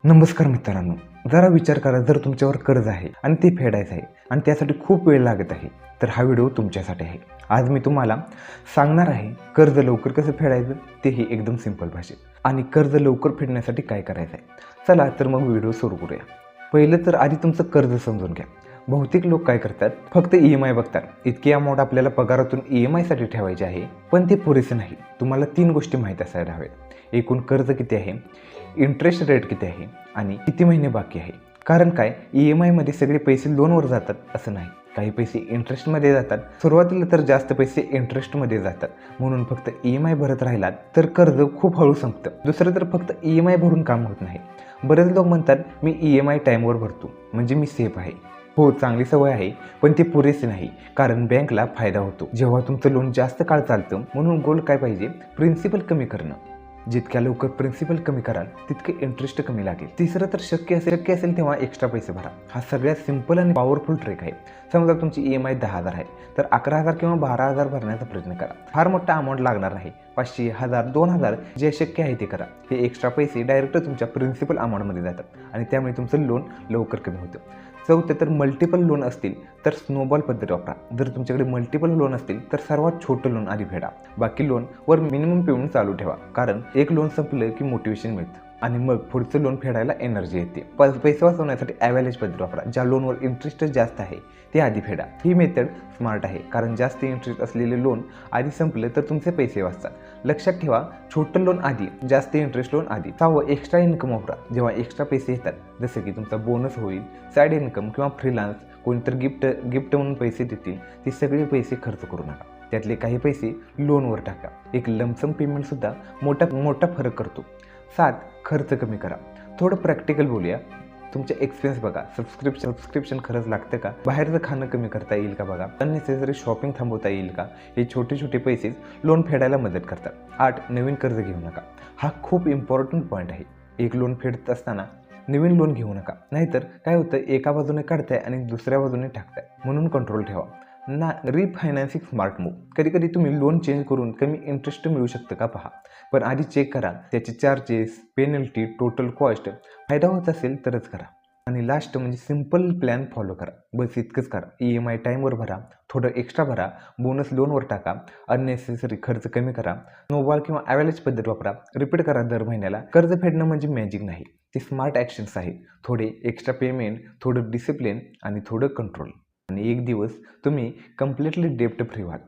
नमस्कार मित्रांनो, जरा विचार करा, जर तुमच्यावर कर्ज आहे आणि ते फेडायचं आहे आणि त्यासाठी खूप वेळ लागत आहे, तर हा व्हिडिओ तुमच्यासाठी आहे. आज मी तुम्हाला सांगणार आहे कर्ज लवकर कसं फेडायचं, तेही एकदम सिंपल भाषेत, आणि कर्ज लवकर फेडण्यासाठी काय करायचं आहे. चला तर मग व्हिडिओ सुरू करूया. पहिलं तर आधी तुमचं कर्ज समजून घ्या. बहुतेक लोक काय करतात, फक्त EMI बघतात. इतकी अमाऊंट आपल्याला पगारातून EMI साठी ठेवायची आहे, पण ते पुरेसे नाही. तुम्हाला 3 गोष्टी माहीत असायला हव्यात. एकूण कर्ज किती आहे, इंटरेस्ट रेट किती आहे आणि किती महिने बाकी आहे. कारण काय, EMI मध्ये सगळे पैसे लोनवर जातात असं नाही. काही पैसे इंटरेस्टमध्ये जातात. सुरुवातीला तर जास्त पैसे इंटरेस्टमध्ये जातात. म्हणून फक्त EMI भरत राहिलात तर कर्ज खूप हळू संपतं. दुसरं तर फक्त EMI भरून काम होत नाही. बरेच लोक म्हणतात, मी EMI टाईमवर भरतो म्हणजे मी सेफ आहे. हो, चांगली सवय आहे, पण ते पुरेसे नाही. कारण बँकला फायदा होतो जेव्हा तुमचं लोन जास्त काळ चालतं. म्हणून गोल काय पाहिजे, प्रिन्सिपल कमी करणं. जितक्या लवकर प्रिन्सिपल कमी कराल तितके इंटरेस्ट कमी लागेल. तिसरं तर शक्य असेल तेव्हा एक्स्ट्रा पैसे भरा. हा सगळ्यात सिंपल आणि पॉवरफुल ट्रिक आहे. समजा तुमची EMI 10,000 आहे, तर 11,000 किंवा 12,000 भरण्याचा प्रयत्न करा. फार मोठा अमाऊंट लागणार नाही. 500, 1000, 2000 जे शक्य आहे ते करा. हे एक्स्ट्रा पैसे डायरेक्ट तुमच्या प्रिन्सिपल अमाऊंटमध्ये जातात आणि त्यामुळे तुमचं लोन लवकर कमी होतं. चौथं तर मल्टिपल लोन असतील तर स्नोबॉल पद्धत वापरा. जर तुमच्याकडे मल्टिपल लोन असतील तर सर्वात छोटं लोन आधी फेडा. बाकी लोन वर मिनिमम पेमेंट चालू ठेवा. कारण एक लोन संपलं की मोटिवेशन मिळतं आणि मग पुढचं लोन फेडायला एनर्जी येते. पैसे वाचवण्यासाठी ॲव्हरेज पद्धत वापरा. ज्या लोनवर इंटरेस्ट जास्त आहे ते आधी फेडा. ही मेथड स्मार्ट आहे, कारण जास्त इंटरेस्ट असलेले लोन आधी संपले तर तुमचे पैसे वाचतात. लक्षात ठेवा, छोटं लोन आधी, जास्त इंटरेस्ट लोन आधी. 6वं, एक्स्ट्रा इन्कम वापरा. जेव्हा एक्स्ट्रा पैसे येतात, जसं की तुमचा बोनस होईल, साईड इन्कम किंवा फ्रीलान्स, कोणीतरी गिफ्ट म्हणून पैसे देतील, ते सगळे पैसे खर्च करू नका. त्यातले काही पैसे लोनवर टाका. एक लमसम पेमेंटसुद्धा मोठा फरक करतो. 7, खर्च कमी करा. थोडं प्रॅक्टिकल बोलूया. तुमचे एक्सपेन्स बघा. सबस्क्रिप्शन खरंच लागतं का? बाहेरचं खाणं कमी करता येईल का बघा. अननेसेसरी शॉपिंग थांबवता येईल का? हे छोटे पैसेच लोन फेडायला मदत करतात. 8, नवीन कर्ज घेऊ नका. हा खूप इम्पॉर्टंट पॉईंट आहे. एक लोन फेडत असताना नवीन लोन घेऊ नका. नाहीतर काय होतं, एका बाजूने काढताय आणि दुसऱ्या बाजूने टाकताय. म्हणून कंट्रोल ठेवा. रिफायनान्सिंग स्मार्ट मूव्ह. कधी तुम्ही लोन चेंज करून कमी इंटरेस्ट मिळू शकतं का पहा. पण आधी चेक करा त्याचे चार्जेस, पेनल्टी, टोटल कॉस्ट. फायदा होत असेल तरच करा. आणि लास्ट म्हणजे सिंपल प्लॅन फॉलो करा. बस इतकंच करा. EMI टाईमवर भरा, थोडं एक्स्ट्रा भरा, बोनस लोनवर टाका, अननेसेसरी खर्च कमी करा, स्नोबॉल किंवा ॲव्हरेज पद्धत वापरा, रिपीट करा दर महिन्याला. कर्ज फेडणं म्हणजे मॅजिक नाही, ते स्मार्ट ॲक्शन्स आहे. थोडे एक्स्ट्रा पेमेंट, थोडं डिसिप्लिन आणि थोडं कंट्रोल. आणि एक दिवस तुम्ही कम्प्लिटली डेप्ट फ्री व्हाल.